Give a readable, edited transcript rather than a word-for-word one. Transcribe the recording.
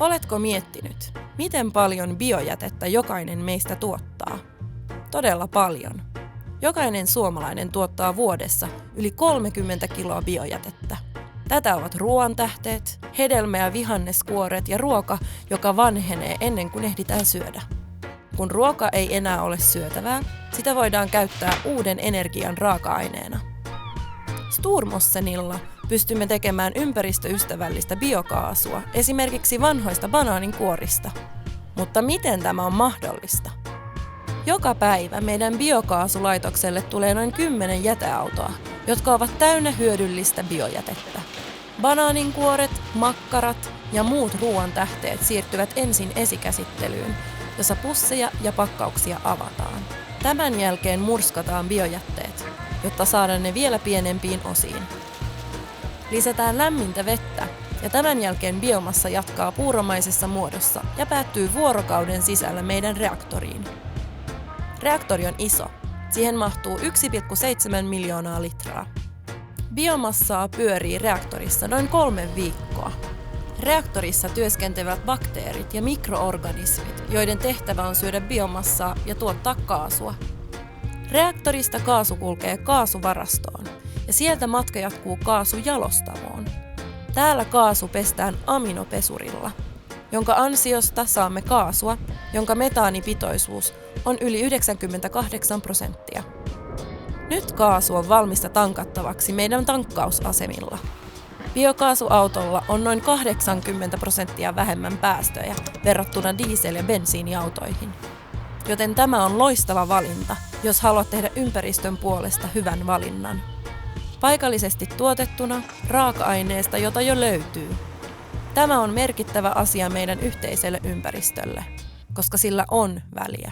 Oletko miettinyt, miten paljon biojätettä jokainen meistä tuottaa? Todella paljon. Jokainen suomalainen tuottaa vuodessa yli 30 kiloa biojätettä. Tätä ovat ruoantähteet, hedelmä- ja vihanneskuoret ja ruoka, joka vanhenee ennen kuin ehditään syödä. Kun ruoka ei enää ole syötävää, sitä voidaan käyttää uuden energian raaka-aineena. Stormossenilla pystymme tekemään ympäristöystävällistä biokaasua esimerkiksi vanhoista banaaninkuorista. Mutta miten tämä on mahdollista? Joka päivä meidän biokaasulaitokselle tulee noin 10 jäteautoa, jotka ovat täynnä hyödyllistä biojätettä. Banaaninkuoret, makkarat ja muut ruoantähteet siirtyvät ensin esikäsittelyyn, jossa pusseja ja pakkauksia avataan. Tämän jälkeen murskataan biojätteet, jotta saadaan ne vielä pienempiin osiin. Lisätään lämmintä vettä ja tämän jälkeen biomassa jatkaa puuromaisessa muodossa ja päättyy vuorokauden sisällä meidän reaktoriin. Reaktori on iso. Siihen mahtuu 1,7 miljoonaa litraa. Biomassaa pyörii reaktorissa noin 3 viikkoa. Reaktorissa työskentelevät bakteerit ja mikroorganismit, joiden tehtävä on syödä biomassaa ja tuottaa kaasua. Reaktorista kaasu kulkee kaasuvarastoon ja sieltä matka jatkuu kaasujalostamoon. Täällä kaasu pestään aminopesurilla, jonka ansiosta saamme kaasua, jonka metaanipitoisuus on yli 98%. Nyt kaasu on valmista tankattavaksi meidän tankkausasemilla. Biokaasuautolla on noin 80% vähemmän päästöjä verrattuna diesel- ja bensiiniautoihin. Joten tämä on loistava valinta, jos haluat tehdä ympäristön puolesta hyvän valinnan. Paikallisesti tuotettuna raaka-aineesta, jota jo löytyy. Tämä on merkittävä asia meidän yhteiselle ympäristölle, koska sillä on väliä.